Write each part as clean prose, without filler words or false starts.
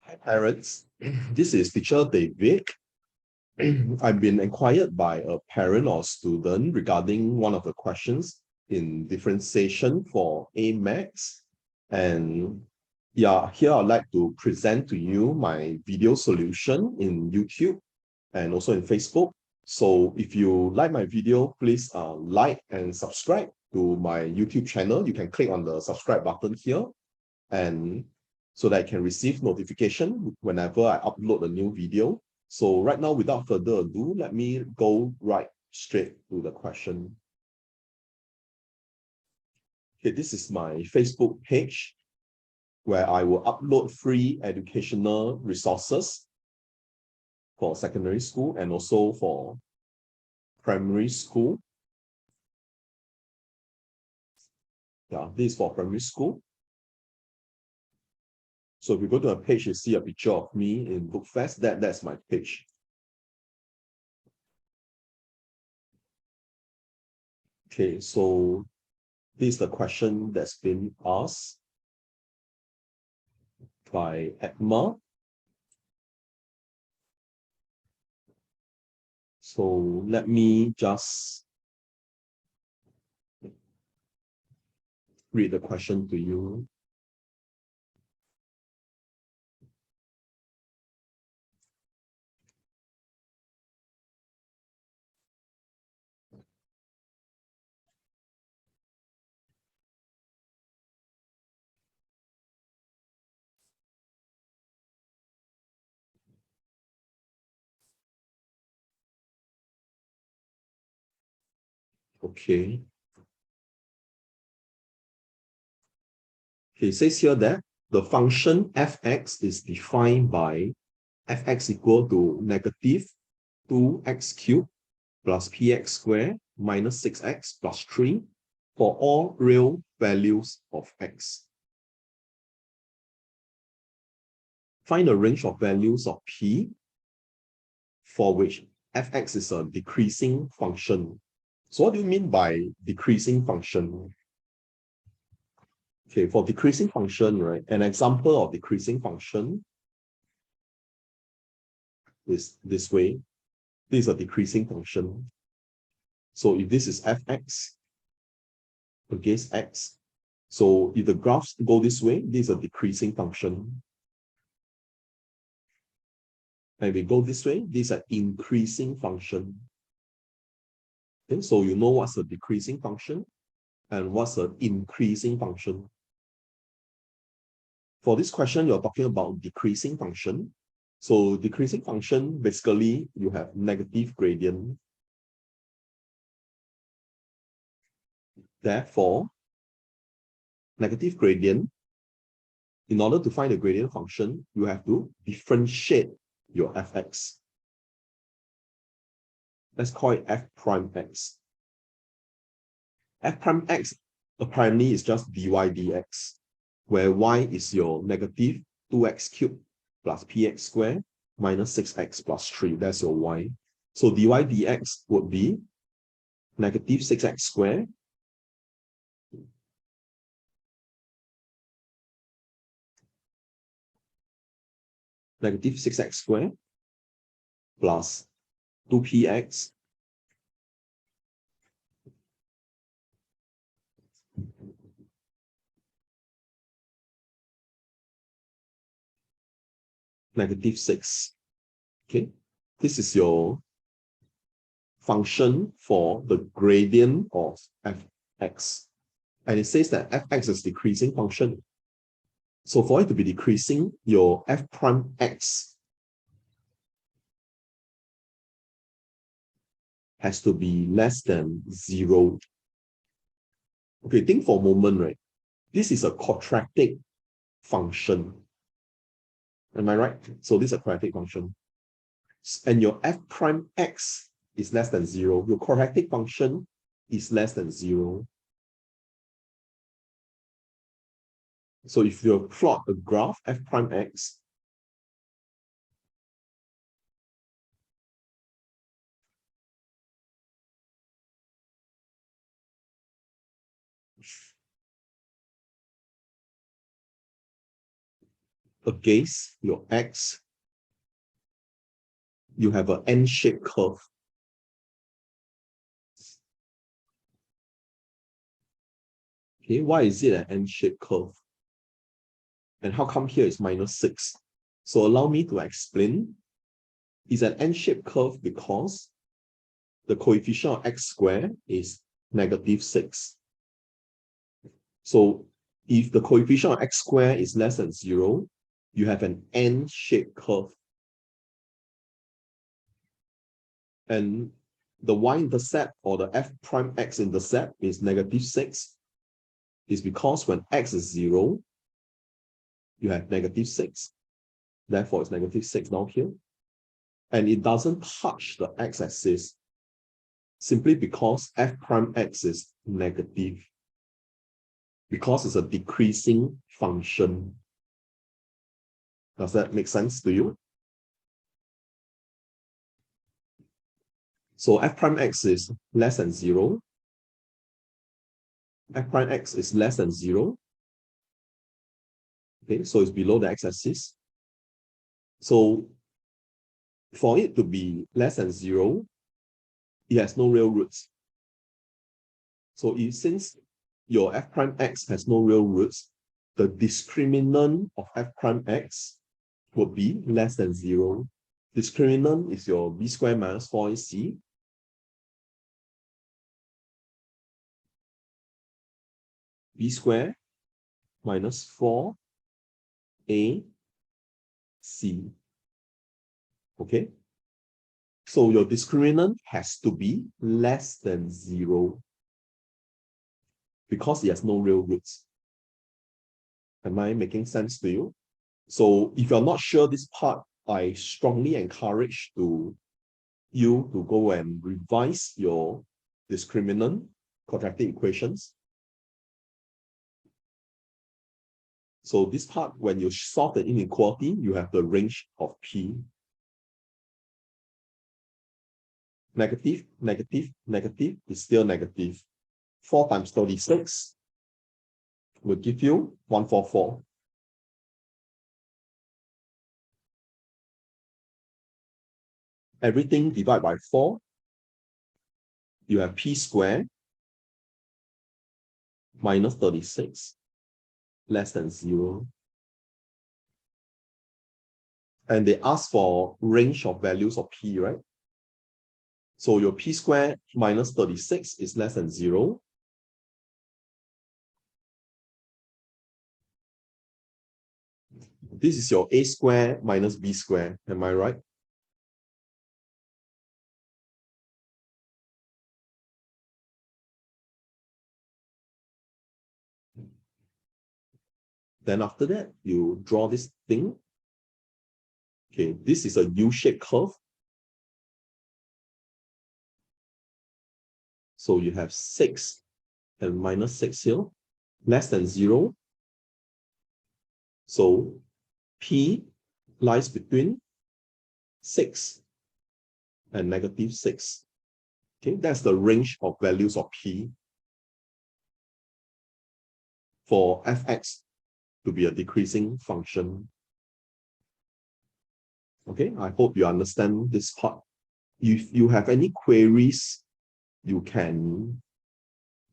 Hi parents, this is teacher David. I've been inquired by a parent or student regarding one of the questions in differentiation for A Max. And yeah, here I'd like to present to you my video solution in YouTube and also in Facebook. So if you like my video, please like and subscribe to my YouTube channel. You can click on the subscribe button here, and so that I can receive notification whenever I upload a new video. So right now, without further ado, let me go right straight to the question. Okay, this is my Facebook page where I will upload free educational resources for secondary school and also for primary school. Yeah, this is for primary school. So if you go to a page, you see a picture of me in BookFest, that's my page. Okay, so this is the question that's been asked by Edma. So let me just read the question to you. Okay. Okay, it says here that the function fx is defined by fx equal to negative 2x cubed plus px squared minus 6x plus 3 for all real values of x. Find the range of values of p for which fx is a decreasing function. So what do you mean by decreasing function? Okay, for decreasing function, right? An example of decreasing function is this way. This is a decreasing function. So if this is fx against x, so if the graphs go this way, this is a decreasing function. And if we go this way, this is an increasing function. Okay, so you know what's a decreasing function and what's an increasing function. For this question, you're talking about decreasing function. So decreasing function, basically, you have negative gradient. Therefore, negative gradient, in order to find the gradient function, you have to differentiate your fx. Let's call it f prime x. F prime x apparently is just dy dx, where y is your negative 2x cubed plus px squared minus 6x plus 3. That's your y. So dy dx would be negative 6x squared negative 6x squared plus 2px negative 6. Okay, this is your function for the gradient of fx. And it says that fx is decreasing function. So for it to be decreasing, your f prime x has to be less than 0. Okay, think for a moment, right? This is a quadratic function. Am I right? So this is a quadratic function. And your f prime x is less than 0. Your quadratic function is less than 0. So if you plot a graph f prime x, against your x, you have an N-shaped curve. Okay, why is it an N-shaped curve? And how come here is -6? So allow me to explain. It's an N-shaped curve because the coefficient of x squared is -6. So if the coefficient of x squared is less than 0, you have an N-shaped curve. And the y-intercept or the f prime x-intercept is -6. Is because when x is 0, you have -6. Therefore, it's -6 down here. And it doesn't touch the x-axis simply because f prime x is negative. Because it's a decreasing function. Does that make sense to you? So f prime x is less than 0. F prime x is less than 0. Okay, so it's below the x-axis. So for it to be less than 0, it has no real roots. So since your f prime x has no real roots, the discriminant of f prime x would be less than 0. Discriminant is your b squared minus 4ac. B squared minus 4ac. Okay? So your discriminant has to be less than 0 because it has no real roots. Am I making sense to you? So if you're not sure this part, I strongly encourage you to go and revise your discriminant quadratic equations. So this part, when you solve the inequality, you have the range of P. Negative, negative, negative is still negative. 4 times 36 will give you 144. Everything divided by 4, you have P squared minus 36 less than 0. And they ask for range of values of P, right? So your P squared minus 36 is less than 0. This is your A squared minus B squared. Am I right? Then after that, you draw this thing. Okay, this is a U-shaped curve. So you have 6 and minus 6 here, less than 0. So P lies between 6 and -6. Okay, that's the range of values of P for fx to be a decreasing function. Okay, I hope you understand this part. If you have any queries, you can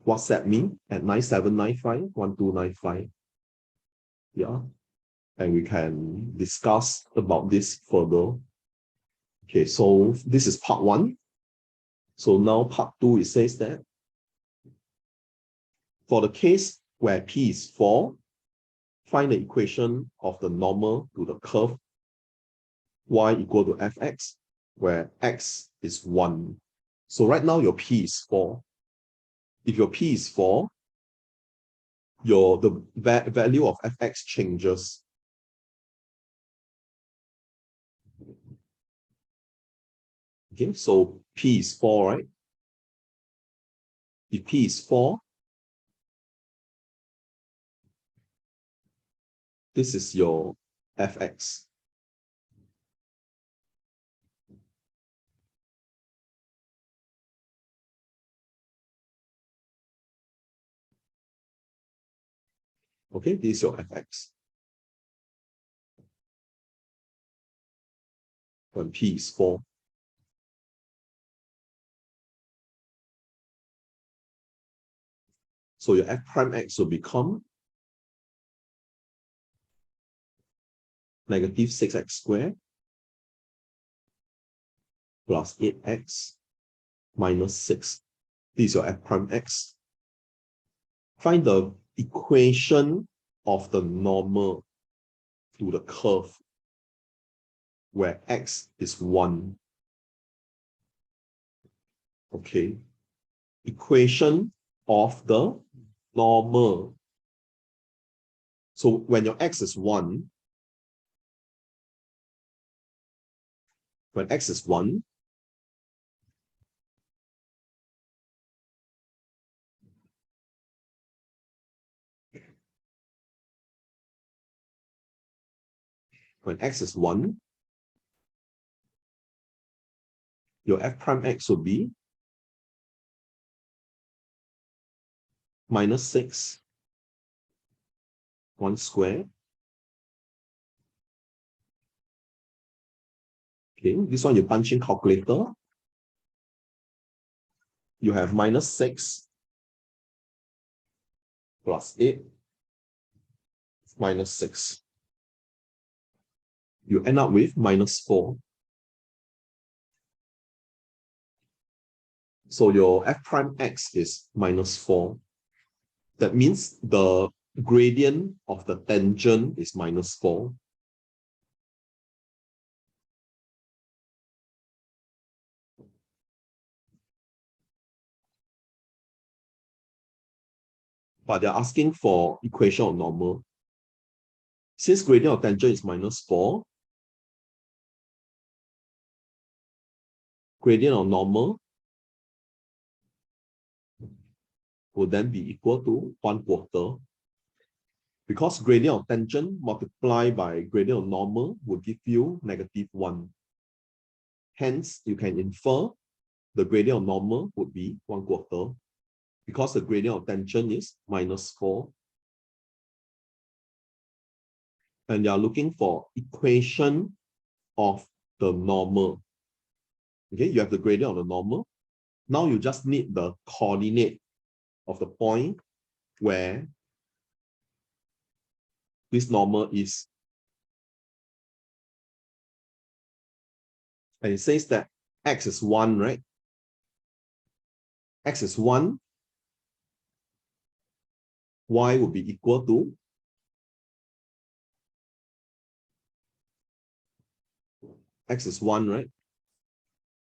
WhatsApp me at 9795-1295. Yeah, and we can discuss about this further. Okay, so this is part 1. So now part 2, it says that for the case where P is 4, find the equation of the normal to the curve y equal to fx, where x is 1. So right now your P is 4. If your P is 4, the value of fx changes. Okay, so P is 4, right? If P is 4, this is your fx. Okay, this is your fx. when P is 4. So your f prime x will become negative 6x squared plus 8x minus 6. This is your f prime x. Find the equation of the normal to the curve where x is 1. Okay. Equation of the normal. So when your x is 1, when x is 1, when x is 1, your f prime x will be minus 6, 1 square. Okay, this one you punch in calculator. You have minus 6 plus 8 minus 6. You end up with minus 4. So your f prime x is minus 4. That means the gradient of the tangent is minus 4. But they're asking for equation of normal. Since gradient of tangent is minus 4, gradient of normal will then be equal to 1/4. Because gradient of tangent multiplied by gradient of normal will give you -1. Hence, you can infer the gradient of normal would be 1/4 because the gradient of tangent is minus 4. And they are looking for equation of the normal. Okay, you have the gradient of the normal. Now you just need the coordinate of the point where this normal is. And it says that x is 1, right? X is 1. Y will be equal to x is 1, right?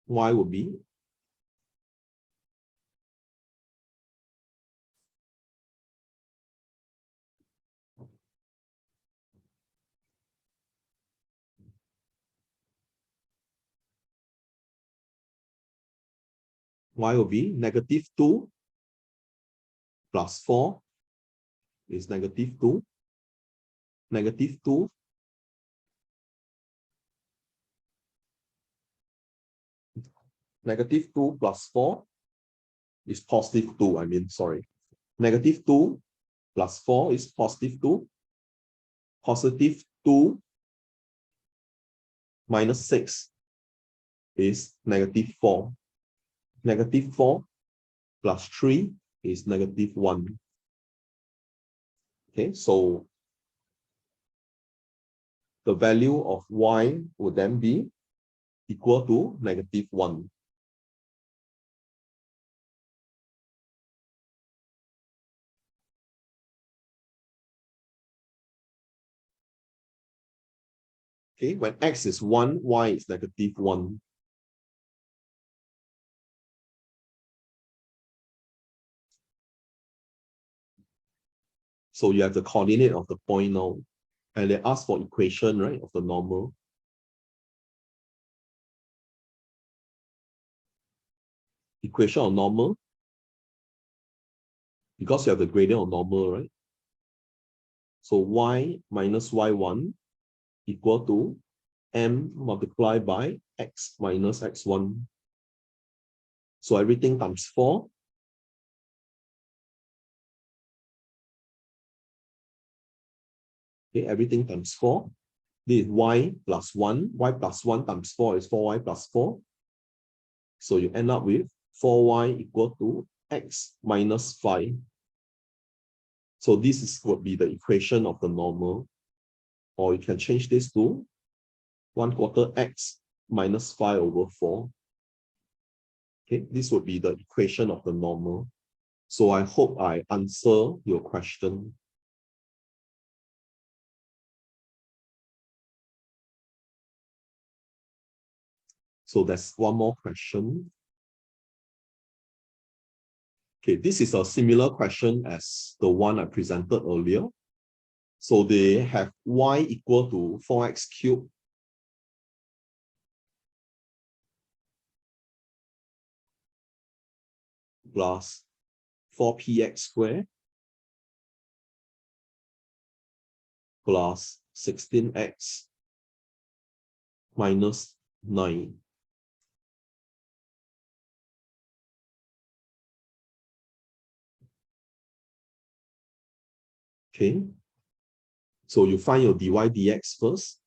Y will be -2 plus 4 is -2. -2 -2 plus 4 is +2. I mean, sorry. -2 plus 4 is +2. +2 minus 6 is -4. -4 plus 3 is -1. Okay, so the value of y would then be equal to -1. Okay, when x is 1, y is -1. So you have the coordinate of the point now. And they ask for equation, right, of the normal. Equation of normal. Because you have the gradient of normal, right? So y minus y1 equal to m multiplied by x minus x1. So everything times 4. Okay, everything times 4. This is y plus 1. Y plus 1 times 4 is 4y plus 4. So you end up with 4y equal to x minus 5. So this would be the equation of the normal. Or you can change this to 1/4 x minus 5 over 4. Okay, this would be the equation of the normal. So I hope I answer your question. So there's one more question. Okay, this is a similar question as the one I presented earlier. So they have y equal to 4x cubed plus 4px squared plus 16x minus 9. Okay, so you find your dy dx first.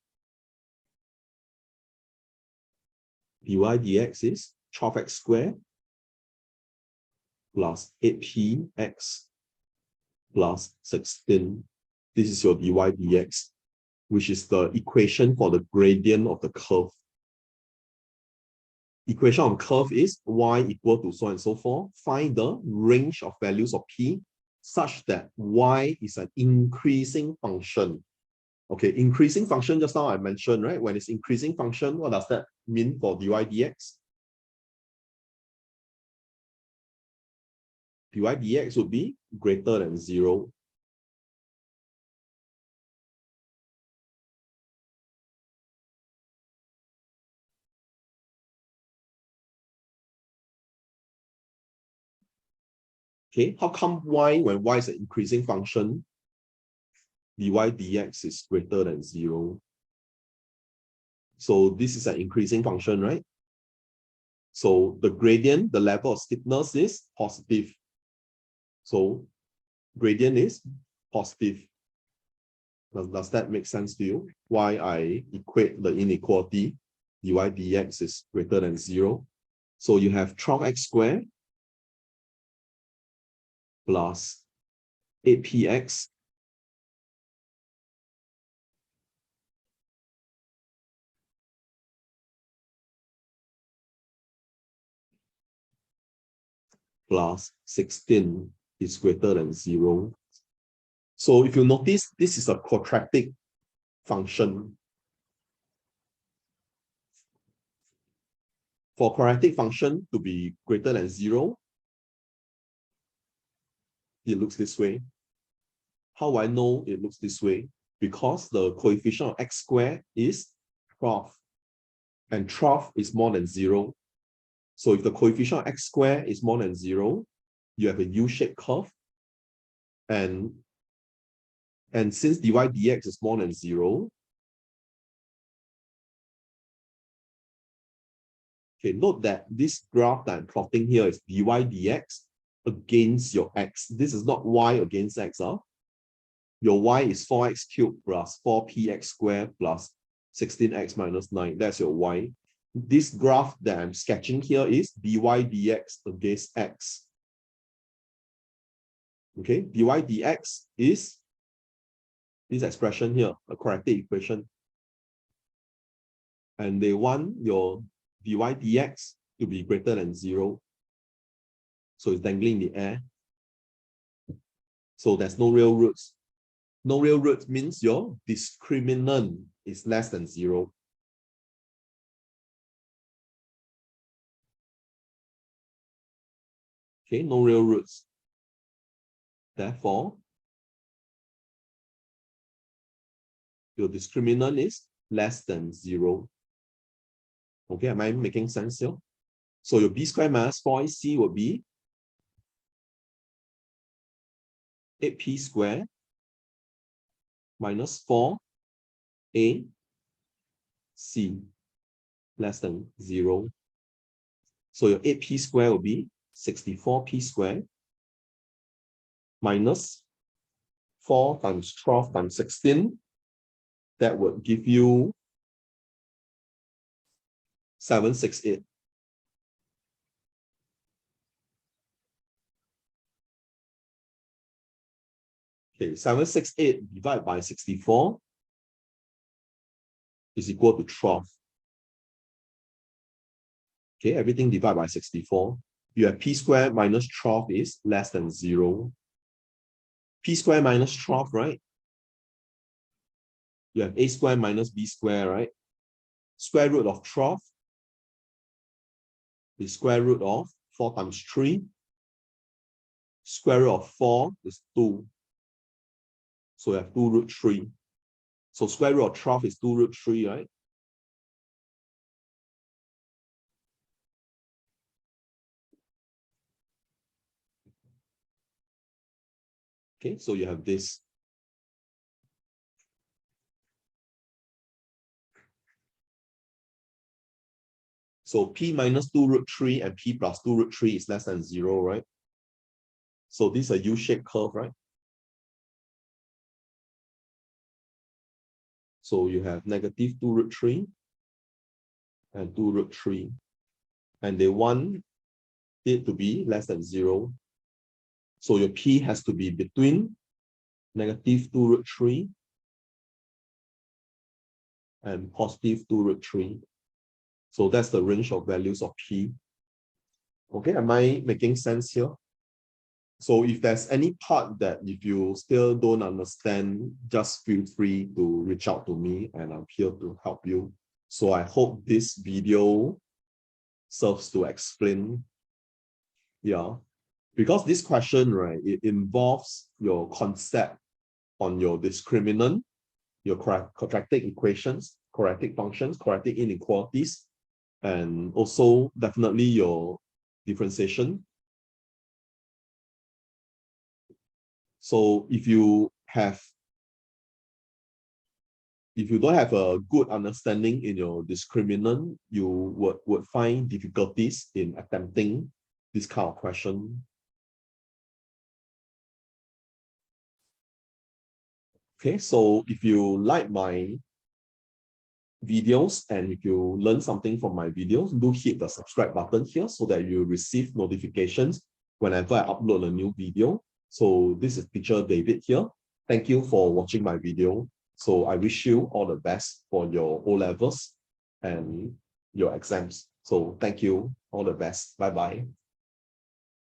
Dy dx is 12x squared plus 8px plus 16. This is your dy dx, which is the equation for the gradient of the curve. Equation of curve is y equal to so and so forth. Find the range of values of p such that y is an increasing function. Okay, increasing function, just now I mentioned, right? When it's increasing function, what does that mean for dy dx? Dy dx would be greater than 0. Okay, how come y, when y is an increasing function, dy dx is greater than 0? So this is an increasing function, right? So the gradient, the level of steepness is positive. So gradient is positive. Does that make sense to you? Why I equate the inequality, dy dx is greater than 0. So you have 12x squared plus 8px plus 16 is greater than 0. So if you notice, this is a quadratic function. For quadratic function to be greater than 0, it looks this way. How do I know it looks this way? Because the coefficient of x squared is 12, and 12 is more than 0. So if the coefficient of x squared is more than 0, you have a U-shaped curve. And since dy dx is more than 0, okay, note that this graph that I'm plotting here is dy dx against your x. This is not y against x. Your y is 4x cubed plus 4px squared plus 16x minus 9. That's your y. This graph that I'm sketching here is dy dx against x. Okay, dy dx is this expression here, a quadratic equation. And they want your dy dx to be greater than 0. So it's dangling in the air. So there's no real roots. No real roots means your discriminant is less than 0. Okay, no real roots. Therefore, your discriminant is less than 0. Okay, am I making sense here? So your b squared minus 4ac would be 8p squared minus 4ac less than 0. So your 8p squared will be 64p squared minus 4 times 12 times 16. that would give you 768. Okay, 768 divided by 64 is equal to 12. Okay, everything divided by 64. You have p squared minus 12 is less than 0. P squared minus 12, right? You have a squared minus b squared, right? Square root of 12 is square root of 4 times 3. Square root of 4 is 2. So we have 2 root 3. So square root of 12 is 2 root 3, right? Okay, so you have this. So p minus 2 root 3 and p plus 2 root 3 is less than 0, right? So this is a U-shaped curve, right? So you have negative 2 root 3 and 2 root 3. And they want it to be less than 0. So your p has to be between negative 2 root 3 and positive 2 root 3. So that's the range of values of p. Okay, am I making sense here? So if there's any part that if you still don't understand, just feel free to reach out to me and I'm here to help you. So I hope this video serves to explain. Yeah, because this question, right, it involves your concept on your discriminant, your quadratic equations, quadratic functions, quadratic inequalities, and also definitely your differentiation. So if you don't have a good understanding in your discriminant, you would find difficulties in attempting this kind of question. Okay, so if you like my videos and if you learn something from my videos, do hit the subscribe button here so that you receive notifications whenever I upload a new video. So this is Teacher David here. Thank you for watching my video. So I wish you all the best for your O-levels and your exams. So thank you. All the best. Bye-bye.